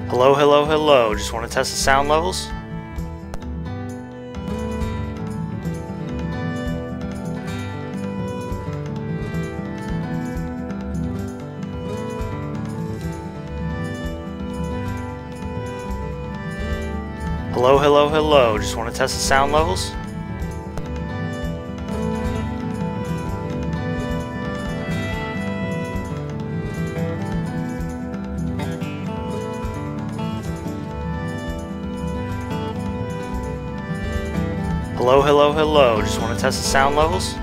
Hello, hello, hello. Just want to test the sound levels. Hello, hello, hello. Just want to test the sound levels. Hello, hello, hello. Just want to test the sound levels.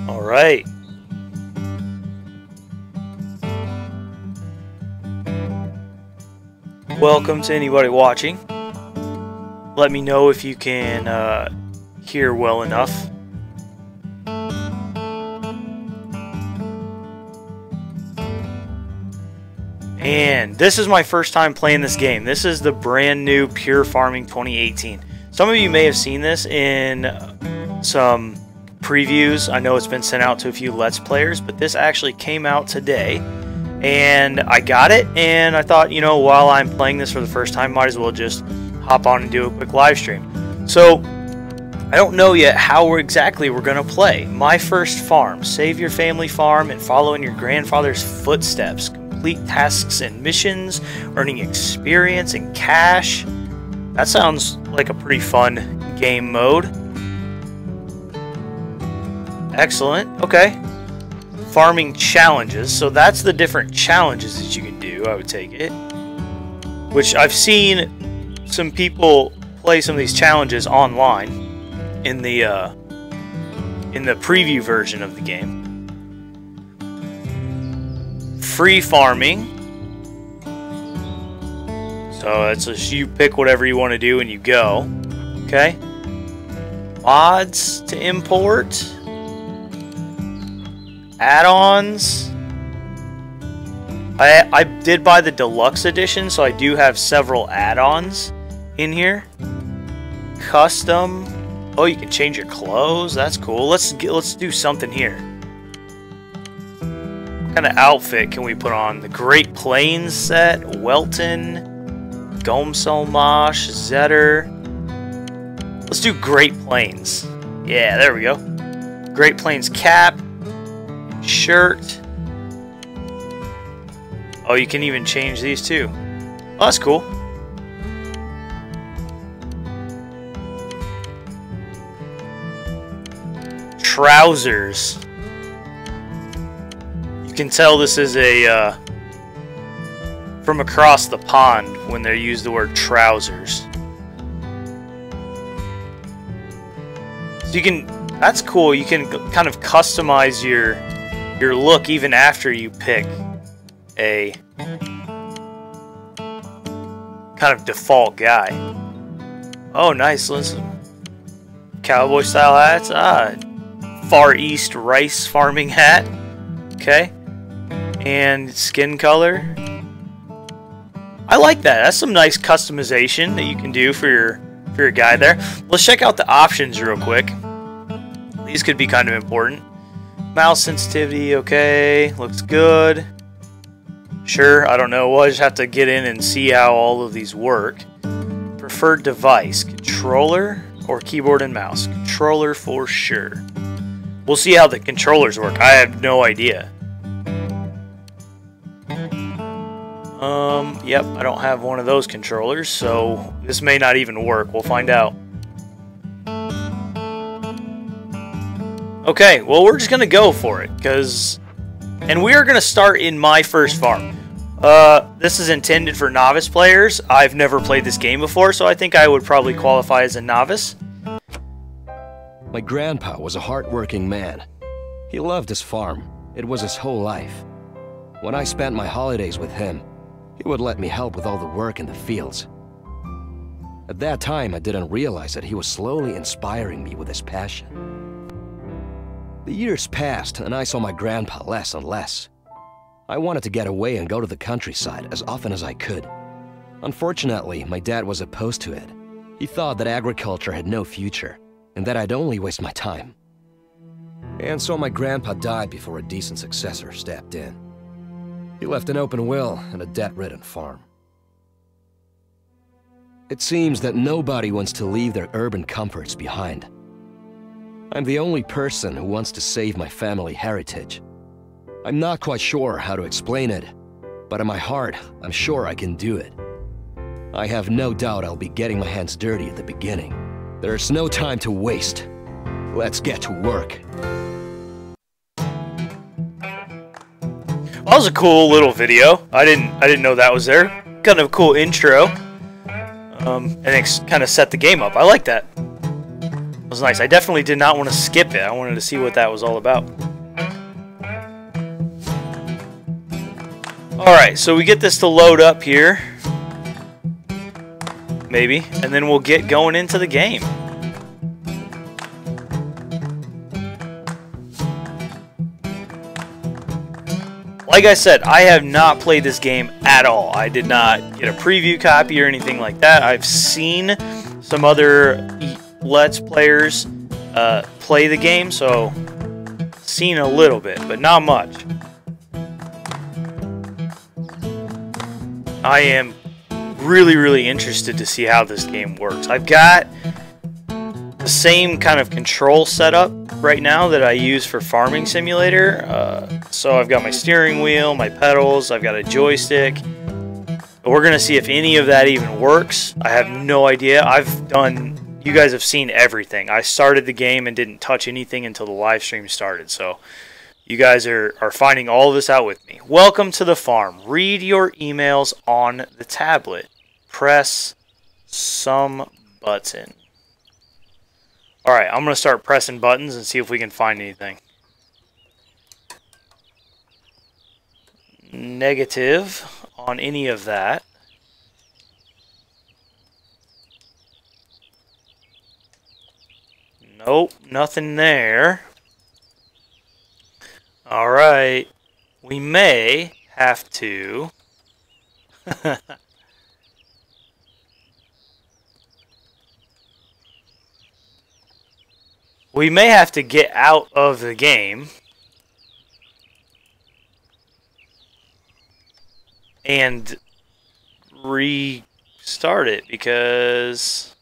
Alright. Welcome to anybody watching. Let me know if you can hear well enough. And this is my first time playing this game. This is the brand new Pure Farming 2018. Some of you may have seen this in some previews. I know it's been sent out to a few Let's Players, but this actually came out today. And I got it, and I thought, you know, while I'm playing this for the first time, might as well just hop on and do a quick live stream. So, I don't know yet how exactly we're going to play. My first farm. Save your family farm and follow in your grandfather's footsteps. Complete tasks and missions, earning experience and cash. That sounds like a pretty fun game mode. Excellent. Okay. Farming challenges. So that's the different challenges that you can do, I would take it. Which I've seen some people play some of these challenges online in the preview version of the game. Free farming. So it's just you pick whatever you want to do and you go. Okay. Mods to import. Add-ons. I did buy the deluxe edition, so I do have several add-ons in here. Custom. Oh, you can change your clothes. That's cool. Let's do something here. What kind of outfit can we put on? The Great Plains set, Welton, Gomselmash, Zetter. Let's do Great Plains. Yeah, there we go. Great Plains cap. Shirt. Oh, you can even change these too. Oh, that's cool. Trousers. You can tell this is a from across the pond when they use the word trousers. So you can. That's cool. You can kind of customize your look even after you pick a kind of default guy. Oh, nice. Listen, cowboy style hats. Far East rice farming hat. Okay, and skin color. I like that. That's some nice customization that you can do for your guy there. Let's check out the options real quick. These could be kind of important. Mouse sensitivity, okay, looks good. Sure, I don't know. We'll just have to get in and see how all of these work. Preferred device, controller or keyboard and mouse? Controller for sure. We'll see how the controllers work. I have no idea. Yep, I don't have one of those controllers, so this may not even work. We'll find out. Okay, well, we're just going to go for it, and we are going to start in my first farm. This is intended for novice players. I've never played this game before, so I think I would probably qualify as a novice. My grandpa was a hard-working man. He loved his farm. It was his whole life. When I spent my holidays with him, he would let me help with all the work in the fields. At that time, I didn't realize that he was slowly inspiring me with his passion. The years passed, and I saw my grandpa less and less. I wanted to get away and go to the countryside as often as I could. Unfortunately, my dad was opposed to it. He thought that agriculture had no future, and that I'd only waste my time. And so my grandpa died before a decent successor stepped in. He left an open will and a debt-ridden farm. It seems that nobody wants to leave their urban comforts behind. I'm the only person who wants to save my family heritage. I'm not quite sure how to explain it, but in my heart, I'm sure I can do it. I have no doubt I'll be getting my hands dirty at the beginning. There's no time to waste. Let's get to work. That was a cool little video. I didn't know that was there. Kind of a cool intro. And it kind of set the game up. I like that. It was nice. I definitely did not want to skip it. I wanted to see what that was all about. Alright, so we get this to load up here. Maybe. And then we'll get going into the game. Like I said, I have not played this game at all. I did not get a preview copy or anything like that. I've seen some other Let's Players play the game, so seen a little bit, but not much. I am really interested to see how this game works. I've got the same kind of control setup right now that I use for Farming Simulator. So I've got my steering wheel, my pedals, I've got a joystick. But we're going to see if any of that even works. I have no idea. You guys have seen everything. I started the game and didn't touch anything until the live stream started. So you guys are finding all of this out with me. Welcome to the farm. Read your emails on the tablet. Press some button. Alright, I'm going to start pressing buttons and see if we can find anything. Negative on any of that. Nope, nothing there. Alright, we may have to... We may have to get out of the game and restart it because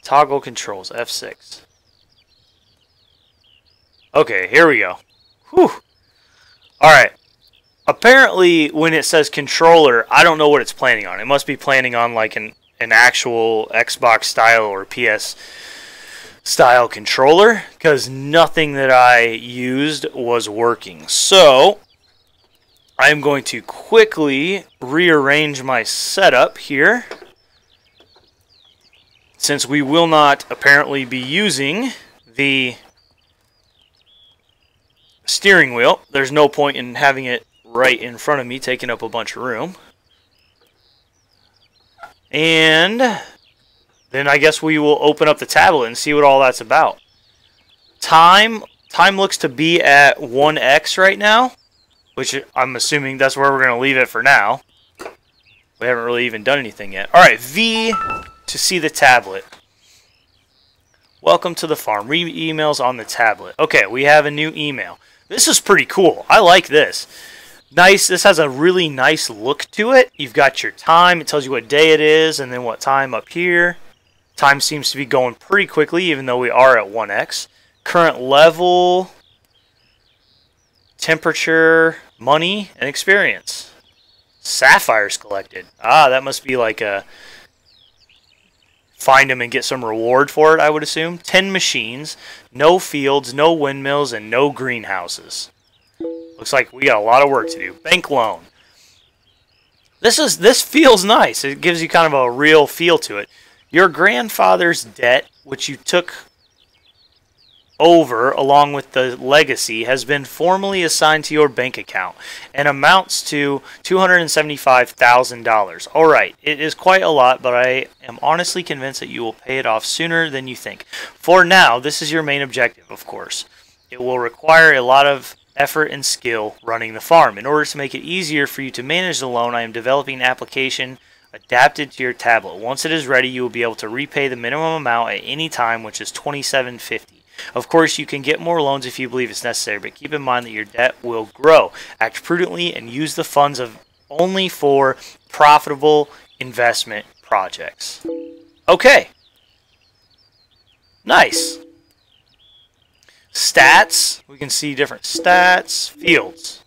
toggle controls F6. Okay, here we go. Whew. Alright. Apparently when it says controller, I don't know what it's planning on. It must be planning on like an actual Xbox style or PS style controller, because nothing that I used was working. So I'm going to quickly rearrange my setup here, since we will not apparently be using the steering wheel. There's no point in having it right in front of me taking up a bunch of room. And then I guess we will open up the tablet and see what all that's about. Time looks to be at 1x right now, which I'm assuming that's where we're going to leave it for now. We haven't really even done anything yet. Alright, V to see the tablet. Welcome to the farm. Read emails on the tablet. Okay, we have a new email. This is pretty cool. I like this. Nice. This has a really nice look to it. You've got your time. It tells you what day it is and then what time up here. Time seems to be going pretty quickly, even though we are at 1x. Current level, temperature, money, and experience. Sapphires collected. Ah, that must be like a find them and get some reward for it, I would assume. 10 machines, no fields, no windmills, and no greenhouses. Looks like we got a lot of work to do. Bank loan. This feels nice. It gives you kind of a real feel to it. Your grandfather's debt, which you took over along with the legacy has been formally assigned to your bank account and amounts to $275,000. Alright, it is quite a lot, but I am honestly convinced that you will pay it off sooner than you think. For now, this is your main objective, of course. It will require a lot of effort and skill running the farm. In order to make it easier for you to manage the loan, I am developing an application adapted to your tablet. Once it is ready, you will be able to repay the minimum amount at any time, which is $27.50. Of course, you can get more loans if you believe it's necessary, but keep in mind that your debt will grow. Act prudently and use the funds only for profitable investment projects. Okay. Nice. Stats. We can see different stats. Fields.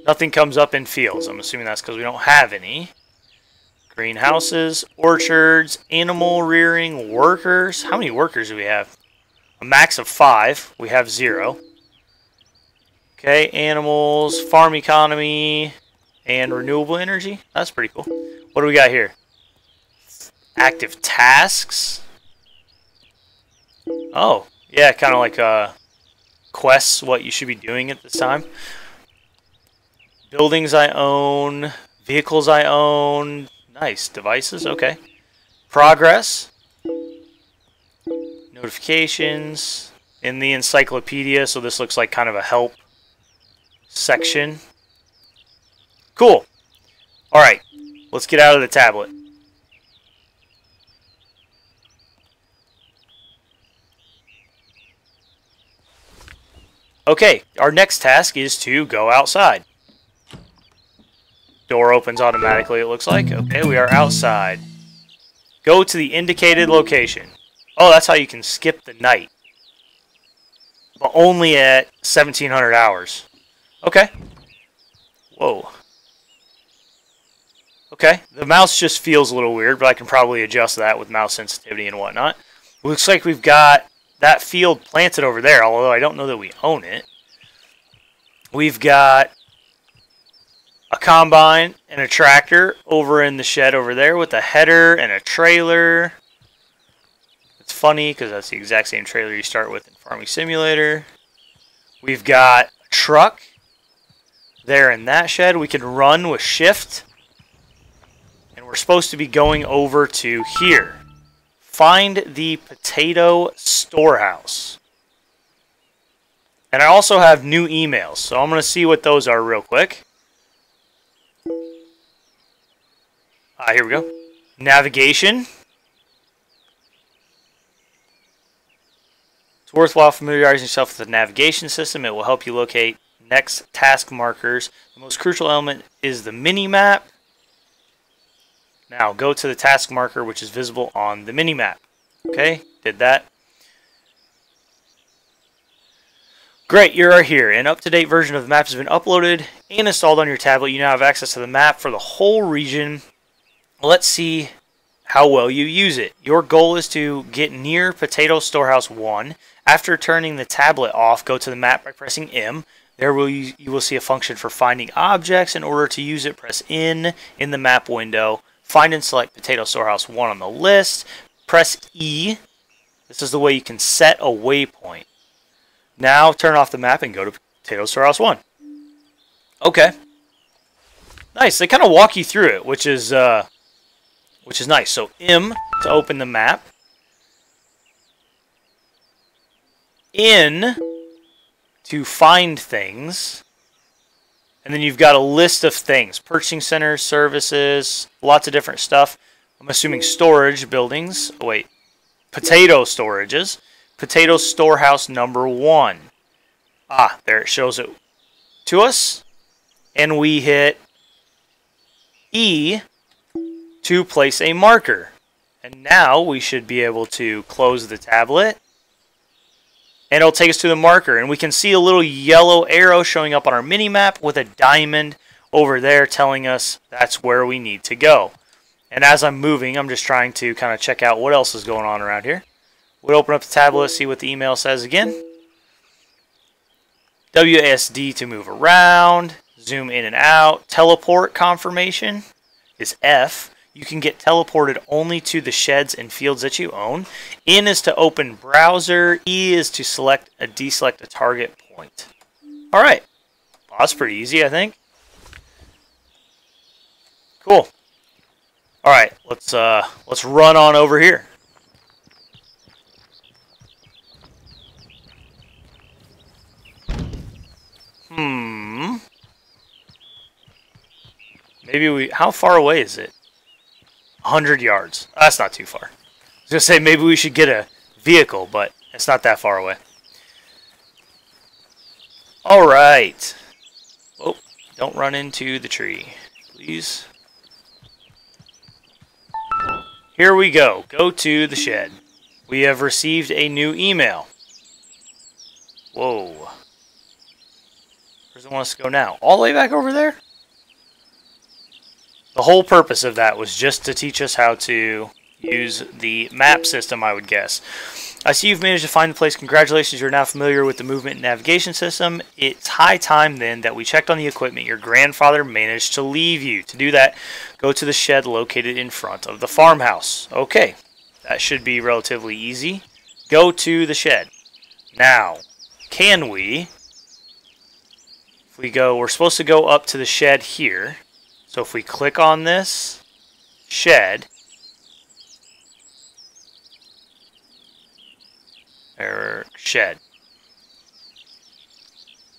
Nothing comes up in fields. I'm assuming that's because we don't have any. Greenhouses, orchards, animal rearing, workers. How many workers do we have? A max of 5. We have 0. Okay, animals, farm economy, and renewable energy. That's pretty cool. What do we got here? Active tasks. Oh, yeah, kind of like quests, what you should be doing at this time. Buildings I own, vehicles I own. Nice. Devices, okay. Progress. Notifications. In the encyclopedia, so this looks like kind of a help section. Cool. Alright, let's get out of the tablet. Okay, our next task is to go outside. Door opens automatically, it looks like. Okay, we are outside. Go to the indicated location. Oh, that's how you can skip the night. But only at 1700 hours. Okay. Whoa. Okay, the mouse just feels a little weird, but I can probably adjust that with mouse sensitivity and whatnot. Looks like we've got that field planted over there, although I don't know that we own it. We've got a combine and a tractor over in the shed over there with a header and a trailer. It's funny because that's the exact same trailer you start with in Farming Simulator. We've got a truck there in that shed. We can run with shift. And we're supposed to be going over to here. Find the potato storehouse. And I also have new emails, so I'm going to see what those are real quick. Here we go. Navigation. It's worthwhile familiarizing yourself with the navigation system. It will help you locate next task markers. The most crucial element is the mini-map. Now go to the task marker which is visible on the mini-map. Okay, did that. Great, you are here. An up-to-date version of the map has been uploaded and installed on your tablet. You now have access to the map for the whole region. Let's see how well you use it. Your goal is to get near Potato Storehouse 1. After turning the tablet off, go to the map by pressing M. There you will see a function for finding objects. In order to use it, press in the map window. Find and select Potato Storehouse 1 on the list. Press E. This is the way you can set a waypoint. Now turn off the map and go to Potato Storehouse 1. Okay. Nice. They kind of walk you through it, which is nice. So M to open the map. N to find things. And then you've got a list of things. Purchasing centers, services, lots of different stuff. I'm assuming storage buildings. Oh, wait. Potato storages. Potato storehouse number 1. Ah, there it shows it to us. And we hit E to place a marker. And now we should be able to close the tablet. And it'll take us to the marker. And we can see a little yellow arrow showing up on our mini-map with a diamond over there telling us that's where we need to go. And as I'm moving, I'm just trying to kind of check out what else is going on around here. We'll open up the tablet, see what the email says again. WASD to move around, zoom in and out. Teleport confirmation is F. you can get teleported only to the sheds and fields that you own. N is to open browser. E is to deselect a target point. Alright. Well, that's pretty easy, I think. Cool. Alright, let's run on over here. Maybe how far away is it? 100 yards. That's not too far. I was going to say maybe we should get a vehicle, but it's not that far away. Alright. Oh, don't run into the tree, please. Here we go. Go to the shed. We have received a new email. Whoa. Where does it want us to go now? All the way back over there? The whole purpose of that was just to teach us how to use the map system, I would guess. I see you've managed to find the place. Congratulations, you're now familiar with the movement and navigation system. It's high time then that we checked on the equipment your grandfather managed to leave you. To do that, go to the shed located in front of the farmhouse. Okay, that should be relatively easy. Go to the shed. Now, can we... If we go, we're supposed to go up to the shed here. So if we click on this shed,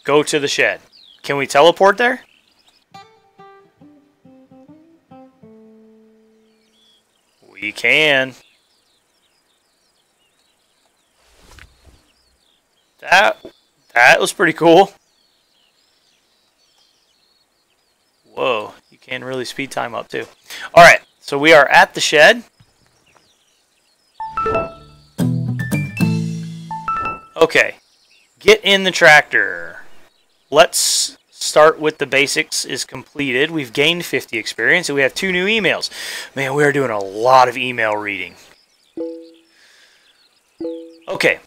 go to the shed. Can we teleport there? We can. That was pretty cool. Whoa, you can really speed time up too. Alright, so we are at the shed. Okay, get in the tractor. Let's start with the basics is completed. We've gained 50 experience and we have 2 new emails. Man, we are doing a lot of email reading. Okay,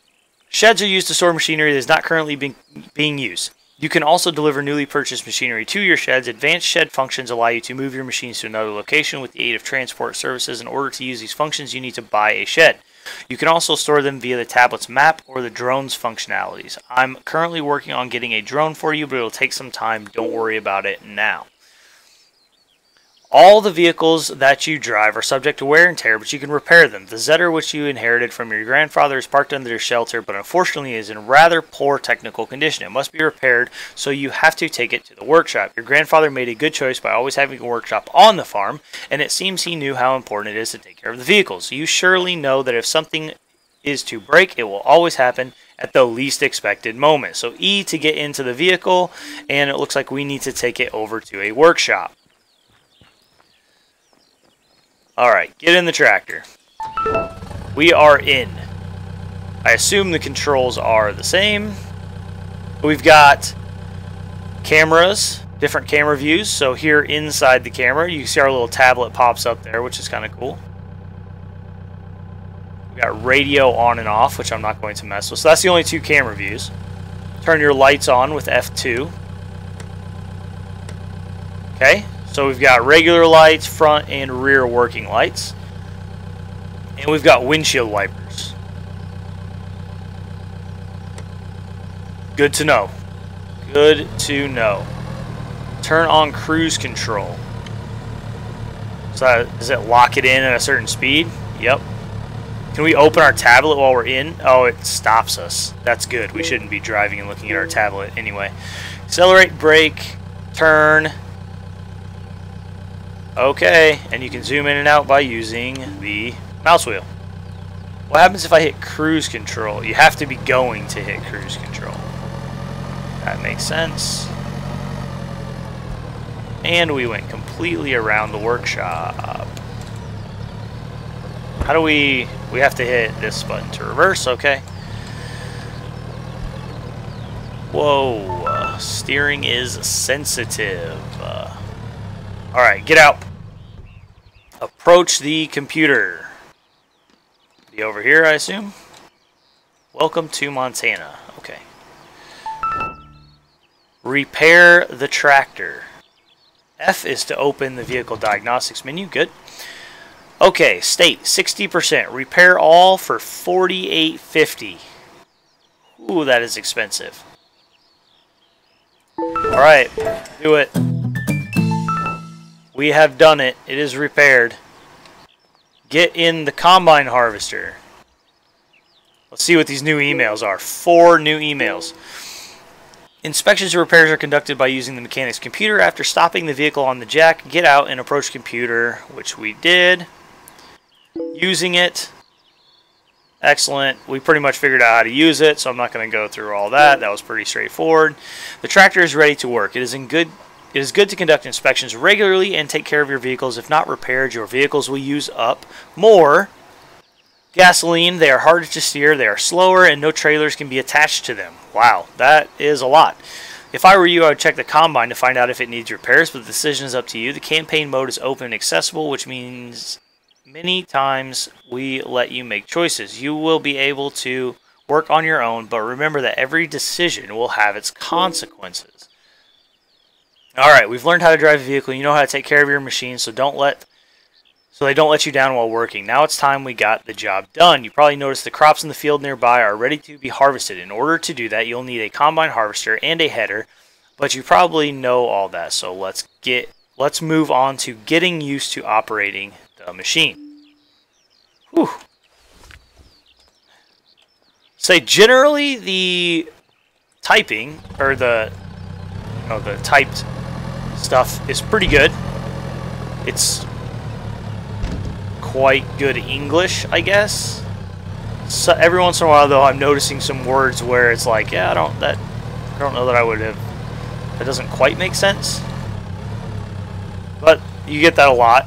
sheds are used to store machinery that is not currently being used. You can also deliver newly purchased machinery to your sheds. Advanced shed functions allow you to move your machines to another location with the aid of transport services. In order to use these functions, you need to buy a shed. You can also store them via the tablet's map or the drone's functionalities. I'm currently working on getting a drone for you, but it'll take some time. Don't worry about it now. All the vehicles that you drive are subject to wear and tear, but you can repair them. The Zetter, which you inherited from your grandfather, is parked under your shelter, but unfortunately is in rather poor technical condition. It must be repaired, so you have to take it to the workshop. Your grandfather made a good choice by always having a workshop on the farm, and it seems he knew how important it is to take care of the vehicles. You surely know that if something is to break, it will always happen at the least expected moment. So E to get into the vehicle, and it looks like we need to take it over to a workshop. Alright, get in the tractor. We are in. I assume the controls are the same. We've got cameras, different camera views. So here inside the camera, you see our little tablet pops up there, which is kind of cool. We've got radio on and off, which I'm not going to mess with. So that's the only 2 camera views. Turn your lights on with F2. Okay. So we've got regular lights, front and rear working lights. And we've got windshield wipers. Good to know. Good to know. Turn on cruise control. So does it lock it in at a certain speed? Yep. Can we open our tablet while we're in? Oh, it stops us. That's good. We shouldn't be driving and looking at our tablet anyway. Accelerate, brake, turn. Okay, and you can zoom in and out by using the mouse wheel. What happens if I hit cruise control? You have to be going to hit cruise control. That makes sense. And we went completely around the workshop. How do we have to hit this button to reverse, okay. Whoa, steering is sensitive. Alright, get out. Approach the computer. Be over here, I assume. Welcome to Montana. Okay. Repair the tractor. F is to open the vehicle diagnostics menu. Good. Okay, state 60%. Repair all for $48.50. Ooh, that is expensive. Alright, do it. We have done it. It is repaired. Get in the combine harvester. Let's see what these new emails are. 4 new emails. Inspections and repairs are conducted by using the mechanic's computer. After stopping the vehicle on the jack, get out and approach computer, which we did. Using it. Excellent. We pretty much figured out how to use it, so I'm not going to go through all that. That was pretty straightforward. The tractor is ready to work. It is good to conduct inspections regularly and take care of your vehicles. If not repaired, your vehicles will use up more gasoline. They are harder to steer, they are slower, and no trailers can be attached to them. Wow, that is a lot. If I were you, I would check the combine to find out if it needs repairs, but the decision is up to you. The campaign mode is open and accessible, which means many times we let you make choices. You will be able to work on your own, but remember that every decision will have its consequences. Alright, we've learned how to drive a vehicle. You know how to take care of your machine, so they don't let you down while working. Now it's time we got the job done. You probably noticed the crops in the field nearby are ready to be harvested. In order to do that, you'll need a combine harvester and a header, but you probably know all that. So let's move on to getting used to operating the machine. Whew. Say generally the typing or the typed stuff is pretty good. It's quite good English, I guess. So every once in a while, though, I'm noticing some words where it's like, yeah, I don't know that I would have. That doesn't quite make sense. But you get that a lot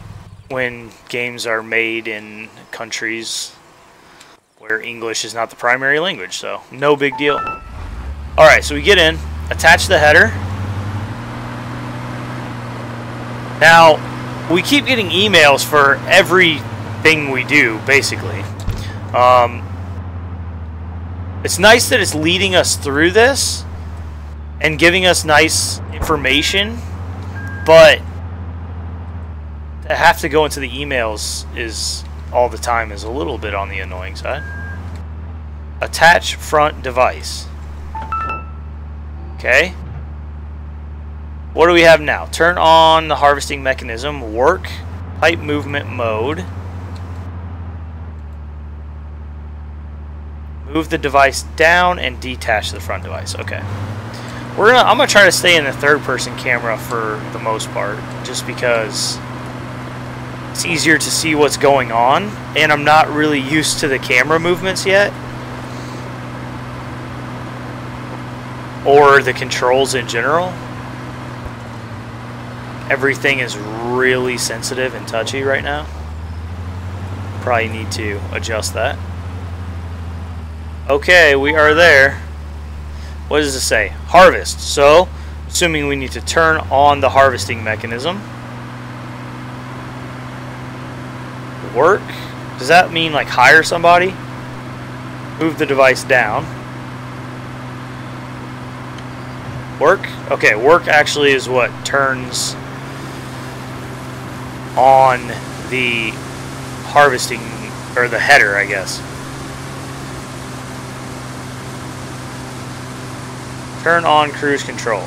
when games are made in countries where English is not the primary language, so no big deal. All right, so we get in, attach the header. Now, we keep getting emails for everything we do, basically. It's nice that it's leading us through this and giving us nice information, but to have to go into the emails all the time is a little bit on the annoying side. Attach front device. Okay. What do we have now? Turn on the harvesting mechanism. Work. Pipe movement mode. Move the device down and detach the front device. Okay. I'm gonna try to stay in the third-person camera for the most part, just because it's easier to see what's going on, and I'm not really used to the camera movements yet, or the controls in general. Everything is really sensitive and touchy right now. Probably need to adjust that. Okay, we are there. What does it say? Harvest. So, assuming we need to turn on the harvesting mechanism. Work. Does that mean like hire somebody? Move the device down. Work. Okay, work actually is what turns on the harvesting, or the header, I guess. Turn on cruise control.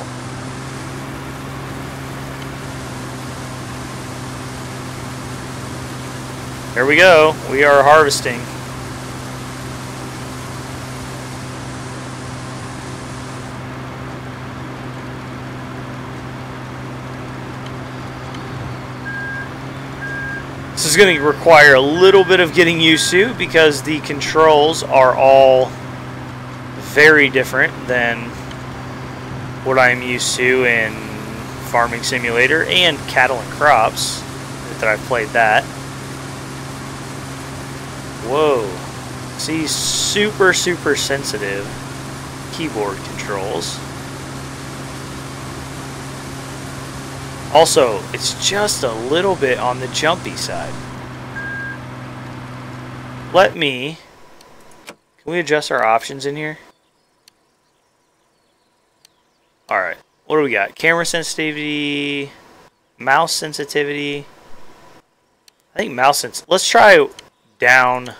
Here we go. We are harvesting. This is going to require a little bit of getting used to because the controls are all very different than what I'm used to in Farming Simulator and Cattle and Crops, that I've played that. Whoa. See, super sensitive keyboard controls. Also, it's just a little bit on the jumpy side. Can we adjust our options in here? Alright, what do we got? Camera sensitivity, mouse sensitivity. I think mouse sense. Let's try down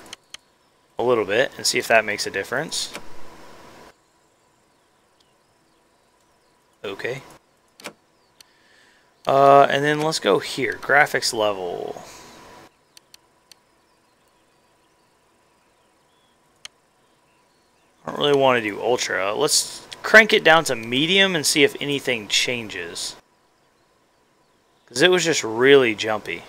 a little bit and see if that makes a difference. Okay. And then let's go here. Graphics level. I don't really want to do ultra. Let's crank it down to medium and see if anything changes. Because it was just really jumpy.